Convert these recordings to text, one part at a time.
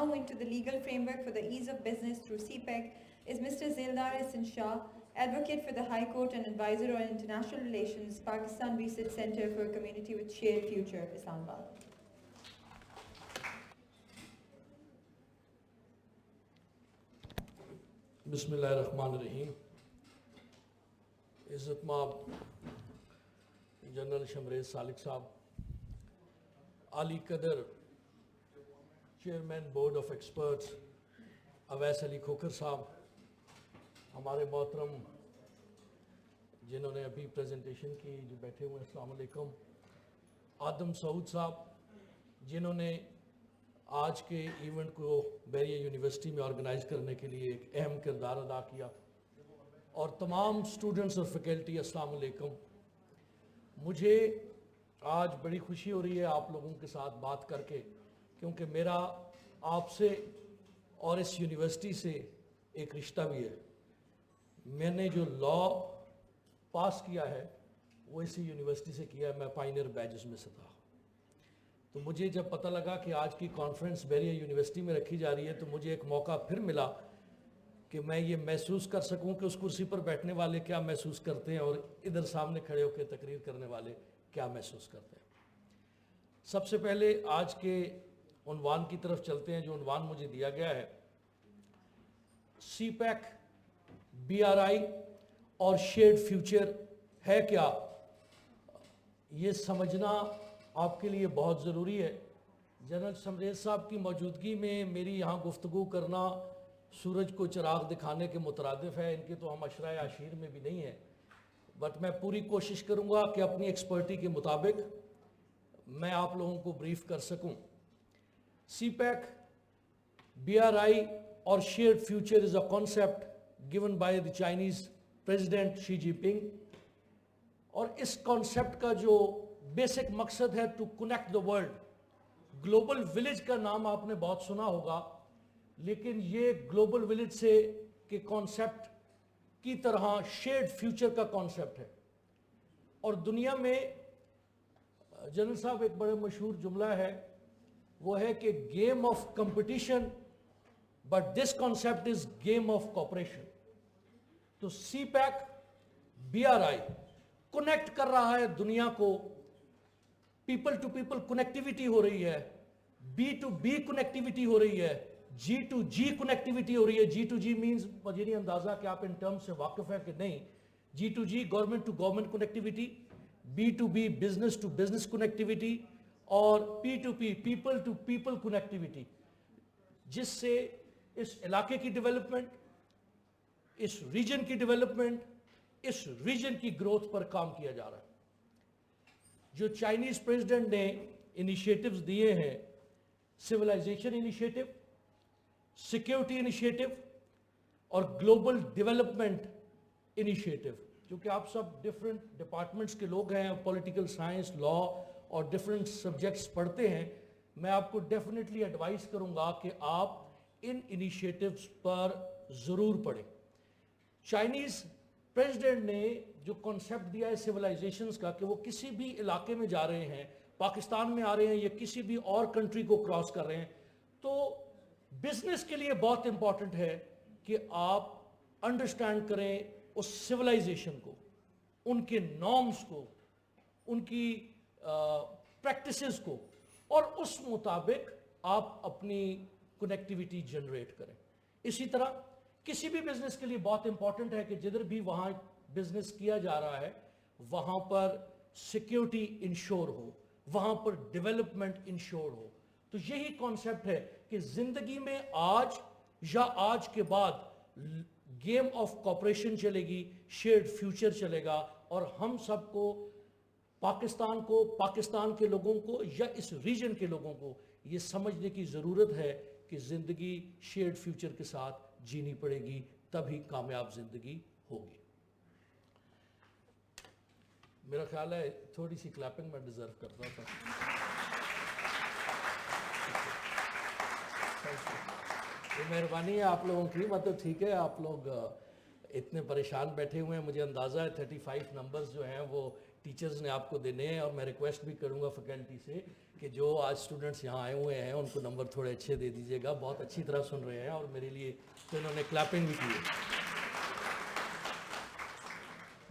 now into the legal framework for the ease of business through CPEC is Mr. Zildar Ehsan Shah, Advocate for the High Court and Advisor on International Relations, Pakistan Research Center for a Community with Shared Future, Islamabad. بسم اللہ الرحمن الرحیم. عزت مآب general شمریز سالک صاحب، عالی قدر chairman board of experts Awais Ali Khokhar صاحب، ہمارے محترم جنہوں نے ابھی پریزنٹیشن کی جو بیٹھے ہوئے ہیں، السلام علیکم. آدم سعود صاحب جنہوں نے آج کے ایونٹ کو بیریہ یونیورسٹی میں آرگنائز کرنے کے لیے ایک اہم کردار ادا کیا، اور تمام سٹوڈنٹس اور فیکلٹی، السلام علیکم. مجھے آج بڑی خوشی ہو رہی ہے آپ لوگوں کے ساتھ بات کر کے، کیونکہ میرا آپ سے اور اس یونیورسٹی سے ایک رشتہ بھی ہے. میں نے جو لاء پاس کیا ہے وہ اسی یونیورسٹی سے کیا ہے، میں پائنیئر بیچز میں سے تھا. تو مجھے جب پتہ لگا کہ آج کی کانفرنس بیریہ یونیورسٹی میں رکھی جا رہی ہے، تو مجھے ایک موقع پھر ملا کہ میں یہ محسوس کر سکوں کہ اس کرسی پر بیٹھنے والے کیا محسوس کرتے ہیں اور ادھر سامنے کھڑے ہو کے تقریر کرنے والے کیا محسوس کرتے ہیں. سب سے پہلے آج کے عنوان کی طرف چلتے ہیں. جو عنوان مجھے دیا گیا ہے، سی پیک، بی آر آئی اور شیئرڈ فیوچر ہے کیا، یہ سمجھنا آپ کے لیے بہت ضروری ہے. جنرل شمریز صاحب کی موجودگی میں میری یہاں گفتگو کرنا سورج کو چراغ دکھانے کے مترادف ہے. ان کے تو ہم عشرۂ عشیر میں بھی نہیں ہیں، بٹ میں پوری کوشش کروں گا کہ اپنی ایکسپرٹی کے مطابق میں آپ لوگوں کو بریف کر سکوں. سی پیک، بی آر آئی اور shared future is a concept given by the Chinese President Xi Jinping، اور اس کانسیپٹ کا جو بیسک مقصد ہے to connect the world. Global village کا نام آپ نے بہت سنا ہوگا، لیکن یہ گلوبل ولیج سے کے کانسیپٹ کی طرح شیئرڈ فیوچر کا کانسیپٹ ہے. اور دنیا میں جنرل صاحب ایک بڑے مشہور جملہ ہے، وہ ہے کہ game of competition but this concept is game of cooperation. تو CPEC, B R I connect کر رہا ہے دنیا کو. پیپل ٹو پیپل کنیکٹیویٹی ہو رہی ہے، بی ٹو بی کنیکٹیویٹی ہو رہی ہے، جی ٹو جی کنیکٹیویٹی ہو رہی ہے. جی ٹو جی مینز، مجھے نہیں اندازہ کہ آپ ان ٹرم سے واقف ہیں کہ نہیں. G to G government to government connectivity, B to B business to business connectivity, اور P to P people to people connectivity, جس سے اس علاقے کی ڈیولپمنٹ، اس ریجن کی ڈیولپمنٹ، اس ریجن کی گروتھ پر کام کیا جا رہا ہے. جو چائنیز پریزیڈنٹ نے انیشیٹوز دیے ہیں، سویلائزیشن انیشیٹو، سیکیورٹی انیشیٹو اور گلوبل ڈیولپمنٹ انیشیٹو، کیونکہ آپ سب ڈیفرنٹ ڈپارٹمنٹس کے لوگ ہیں، پولیٹیکل سائنس، لاء اور ڈیفرنٹ سبجیکٹس پڑھتے ہیں، میں آپ کو ڈیفینیٹلی ایڈوائز کروں گا کہ آپ ان انیشیٹوز پر ضرور پڑھیں. چائنیز پریزیڈنٹ نے جو کانسیپٹ دیا ہے سیولائزیشنز کا، کہ وہ کسی بھی علاقے میں جا رہے ہیں، پاکستان میں آ رہے ہیں یا کسی بھی اور کنٹری کو کراس کر رہے ہیں، تو بزنس کے لیے بہت امپورٹنٹ ہے کہ آپ انڈرسٹینڈ کریں اس سیولائزیشن کو، ان کے نارمز کو، ان کی پریکٹسز کو، اور اس مطابق آپ اپنی کنیکٹیویٹی جنریٹ کریں. اسی طرح کسی بھی بزنس کے لیے بہت امپورٹنٹ ہے کہ جدھر بھی وہاں بزنس کیا جا رہا ہے وہاں پر سیکیورٹی انشور ہو، وہاں پر ڈیولپمنٹ انشور ہو. تو یہی کانسیپٹ ہے کہ زندگی میں آج یا آج کے بعد گیم آف کوپریشن چلے گی، شیئرڈ فیوچر چلے گا، اور ہم سب کو، پاکستان کو، پاکستان کے لوگوں کو یا اس ریجن کے لوگوں کو یہ سمجھنے کی ضرورت ہے کہ زندگی شیئرڈ فیوچر کے ساتھ جینی پڑے گی، تبھی کامیاب زندگی ہوگی. میرا خیال ہے تھوڑی سی کلیپنگ میں ڈیزرو کرتا تھا. یہ مہربانی ہے آپ لوگوں کی. مطلب ٹھیک ہے، آپ لوگ اتنے پریشان بیٹھے ہوئے ہیں، مجھے اندازہ ہے 35 نمبرز جو ہیں وہ ٹیچرز نے آپ کو دینے ہیں, اور میں ریکویسٹ بھی کروں گا فیکلٹی سے کہ جو آج اسٹوڈنٹس یہاں آئے ہوئے ہیں ان کو نمبر تھوڑے اچھے دے دیجیے گا, بہت اچھی طرح سن رہے ہیں اور میرے لیے تو انہوں نے کلیپنگ بھی کی ہے.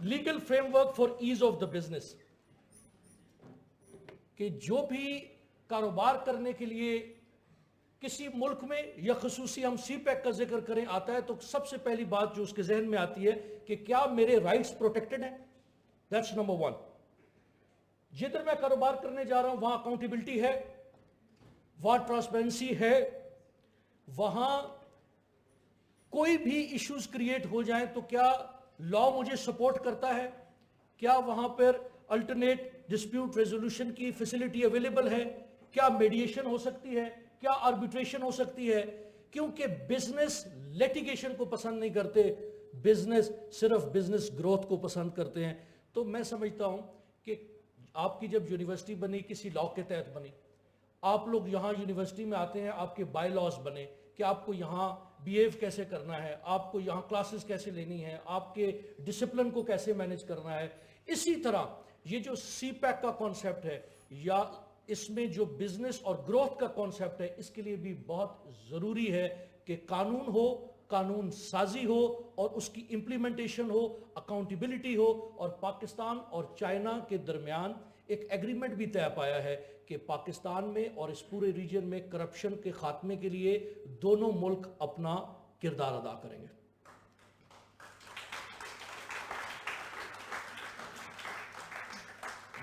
Legal frame work far as of the business, کہ جو بھی کاروبار کرنے کے لیے کسی ملک میں یا خصوصی ہم سی پیک کا ذکر کریں آتا ہے تو سب سے پہلی بات جو اس کے ذہن میں آتی ہے کہ کیا میرے رائٹس پروٹیکٹڈ ہیں. That's number 1. جدھر میں کاروبار کرنے جا رہا ہوں وہاں اکاؤنٹیبلٹی ہے, وہاں ٹرانسپیرنسی ہے, وہاں کوئی بھی ایشوز کریٹ ہو جائیں تو کیا لا مجھے سپورٹ کرتا ہے, کیا وہاں پر الٹرنیٹ ڈسپیوٹ ریزولوشن کی فیسلٹی اویلیبل ہے, کیا میڈیشن ہو سکتی ہے, کیا آربیٹریشن ہو سکتی ہے. کیونکہ بزنس لیٹیگیشن کو پسند نہیں کرتے, بزنس صرف بزنس گروتھ کو پسند کرتے ہیں. تو میں سمجھتا ہوں کہ آپ کی جب یونیورسٹی بنی کسی لا کے تحت بنی, آپ لوگ یہاں یونیورسٹی میں آتے ہیں, آپ کے بائی لاز بنے کہ آپ کو یہاں بیہیو کیسے کرنا ہے, آپ کو یہاں کلاسز کیسے لینی ہے, آپ کے ڈسپلن کو کیسے مینیج کرنا ہے. اسی طرح یہ جو سی پیک کا کانسیپٹ ہے یا اس میں جو بزنس اور گروتھ کا کانسیپٹ ہے, اس کے لیے بھی بہت ضروری ہے کہ قانون ہو, قانون سازی ہو اور اس کی امپلیمنٹیشن ہو, اکاؤنٹیبلٹی ہو. اور پاکستان اور چائنا کے درمیان ایک ایگریمنٹ بھی طے پایا ہے کہ پاکستان میں اور اس پورے ریجن میں کرپشن کے خاتمے کے لیے دونوں ملک اپنا کردار ادا کریں گے.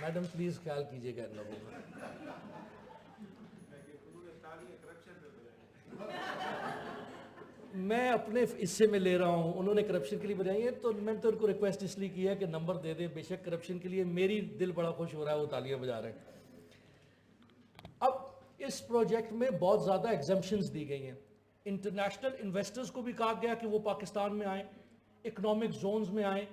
میڈم پلیز خیال کیجیے گا ان لوگوں کا. میں اپنے حصے میں لے رہا ہوں, انہوں نے کرپشن کے لیے بنائی ہے تو میں تو ان کو ریکویسٹ اس لیے کی ہے کہ نمبر دے دیں. بے شک کرپشن کے لیے میری دل بڑا خوش ہو رہا ہے, وہ تالیاں بجا رہے ہیں. اب اس پروجیکٹ میں بہت زیادہ ایگزمپشنز دی گئی ہیں. انٹرنیشنل انویسٹرز کو بھی کہا گیا کہ وہ پاکستان میں آئیں, اکنامک زونز میں آئیں,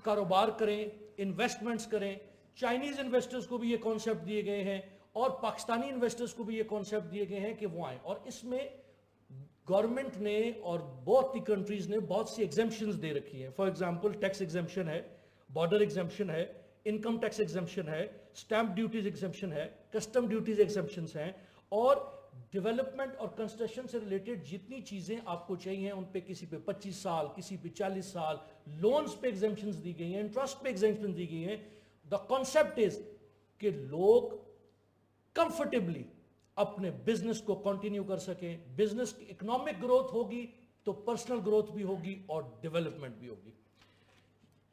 کاروبار کریں, انویسٹمنٹس کریں. چائنیز انویسٹرز کو بھی یہ کانسیپٹ دیے گئے ہیں اور پاکستانی انویسٹرز کو بھی یہ کانسیپٹ دیے گئے ہیں کہ وہ آئیں. اور اس میں گورنمنٹ نے اور بہت سی کنٹریز نے بہت سی ایگزمپشنز دے رکھی ہیں. فار ایگزامپل ٹیکس ایگزمپشن ہے, بارڈر ایگزمپشن ہے, انکم ٹیکس ایگزمپشن ہے, سٹیمپ ڈیوٹیز ایگزمپشن ہے, کسٹم ڈیوٹیز ایگزمپشنز ہیں, اور ڈیولپمنٹ اور کنسٹرکشن سے ریلیٹڈ جتنی چیزیں آپ کو چاہیے ان پہ کسی پہ 25 سال, کسی پہ 40 سال, لونز پہ ایگزمپشنز دی گئی ہیں, انٹرسٹ پہ ایگزمپشنز دی گئی ہیں. دا کانسیپٹ از کہ لوگ کمفرٹیبلی اپنے بزنس کو کنٹینیو کر سکیں. بزنس کی اکنامک گروتھ ہوگی تو پرسنل گروتھ بھی ہوگی اور ڈیولپمنٹ بھی ہوگی.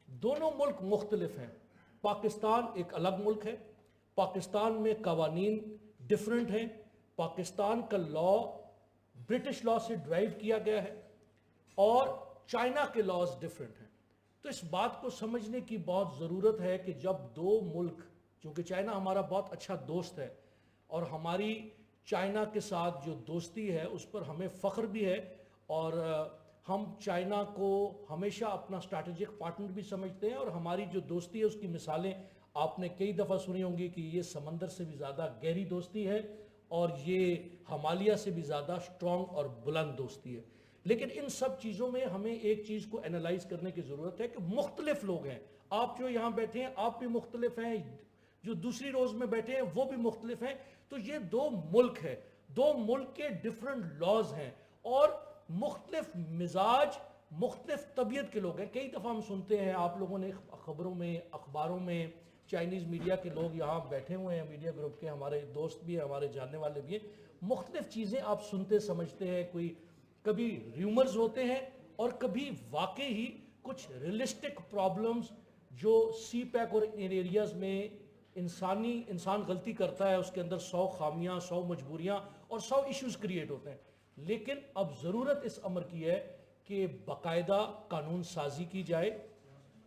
دونوں ملک مختلف ہیں. پاکستان ایک الگ ملک ہے, پاکستان میں قوانین ڈیفرنٹ ہیں, پاکستان کا لا برٹش لا سے ڈرائیو کیا گیا ہے اور چائنا کے لاز ڈیفرنٹ ہیں. تو اس بات کو سمجھنے کی بہت ضرورت ہے کہ جب دو ملک, چونکہ چائنا ہمارا بہت اچھا دوست ہے اور ہماری چائنا کے ساتھ جو دوستی ہے اس پر ہمیں فخر بھی ہے, اور ہم چائنا کو ہمیشہ اپنا اسٹریٹجک پارٹنر بھی سمجھتے ہیں, اور ہماری جو دوستی ہے اس کی مثالیں آپ نے کئی دفعہ سنی ہوں گی کہ یہ سمندر سے بھی زیادہ گہری دوستی ہے اور یہ ہمالیہ سے بھی زیادہ اسٹرانگ اور بلند دوستی ہے. لیکن ان سب چیزوں میں ہمیں ایک چیز کو انالائز کرنے کی ضرورت ہے کہ مختلف لوگ ہیں. آپ جو یہاں بیٹھے ہیں آپ بھی مختلف ہیں, جو دوسری روز میں بیٹھے ہیں وہ بھی مختلف ہیں. تو یہ دو ملک ہے, دو ملک کے ڈیفرنٹ لاز ہیں اور مختلف مزاج, مختلف طبیعت کے لوگ ہیں. کئی دفعہ ہم سنتے ہیں, آپ لوگوں نے خبروں میں, اخباروں میں, چائنیز میڈیا کے لوگ یہاں بیٹھے ہوئے ہیں, میڈیا گروپ کے ہمارے دوست بھی ہیں, ہمارے جاننے والے بھی ہیں, مختلف چیزیں آپ سنتے سمجھتے ہیں. کوئی کبھی ریومرز ہوتے ہیں اور کبھی واقعی ہی کچھ ریئلسٹک پرابلمز جو سی پیک اور ان ایریاز میں انسان غلطی کرتا ہے, اس کے اندر 100 خامیاں, 100 مجبوریاں اور 100 ایشوز کریٹ ہوتے ہیں. لیکن اب ضرورت اس امر کی ہے کہ باقاعدہ قانون سازی کی جائے.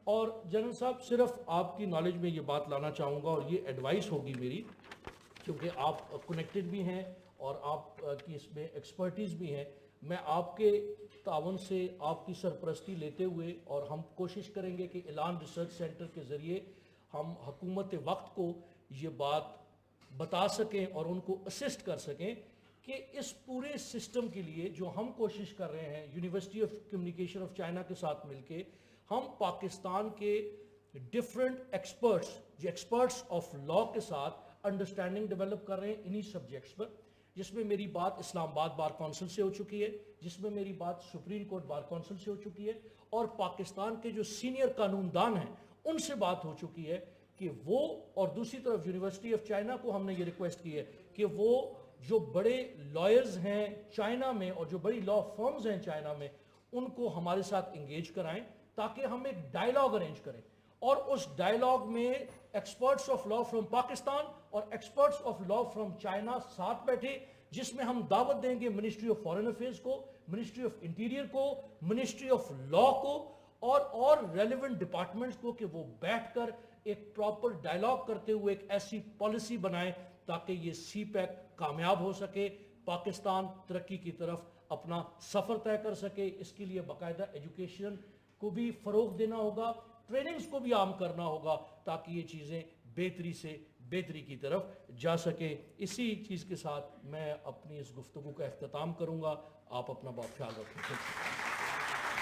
اور جنرل صاحب صرف آپ کی نالج میں یہ بات لانا چاہوں گا اور یہ ایڈوائس ہوگی میری, کیونکہ آپ کنیکٹڈ بھی ہیں اور آپ کی اس میں ایکسپرٹیز بھی ہیں. میں آپ کے تعاون سے آپ کی سرپرستی لیتے ہوئے, اور ہم کوشش کریں گے کہ اعلان ریسرچ سینٹر کے ذریعے ہم حکومت وقت کو یہ بات بتا سکیں اور ان کو اسسٹ کر سکیں کہ اس پورے سسٹم کے لیے جو ہم کوشش کر رہے ہیں university of communication of China کے ساتھ مل کے, ہم پاکستان کے ڈفرینٹ ایکسپرٹس جو ایکسپرٹس آف لا کے ساتھ انڈرسٹینڈنگ ڈیولپ کر رہے ہیں انہی سبجیکٹس پر، جس میں میری بات اسلام آباد بار کونسل سے ہو چکی ہے، جس میں میری بات سپریم کورٹ بار کونسل سے ہو چکی ہے، اور پاکستان کے جو سینئر قانون دان ہیں ان سے بات ہو چکی ہے کہ وہ، اور دوسری طرف یونیورسٹی آف چائنا کو ہم نے یہ ریکویسٹ کی ہے کہ وہ جو بڑے لائرز ہیں چائنا میں اور جو بڑی لا فرمز ہیں چائنا میں ان کو ہمارے ساتھ انگیج کرائیں تاکہ ہم ایک ڈائیلاگ ارینج کریں، اور اس ڈائیلاگ میں experts of law from Pakistan اور experts of law from China ساتھ بیٹھے، جس میں ہم دعوت دیں گے منسٹری آف فارن افیئرز کو، منسٹری آف انٹیریئر کو، منسٹری آف لا کو اور ریلیونٹ ڈپارٹمنٹس کو کہ وہ بیٹھ کر ایک پراپر ڈائیلاگ کرتے ہوئے ایک ایسی پالیسی بنائیں تاکہ یہ سی پیک کامیاب ہو سکے، پاکستان ترقی کی طرف اپنا سفر طے کر سکے۔ اس کے لیے باقاعدہ ایجوکیشن کو بھی فروغ دینا ہوگا، ٹریننگز کو بھی عام کرنا ہوگا تاکہ یہ چیزیں بہتری سے بہتری کی طرف جا سکے۔ اسی چیز کے ساتھ میں اپنی اس گفتگو کا اختتام کروں گا۔ آپ اپنا بہت خیال رکھیں۔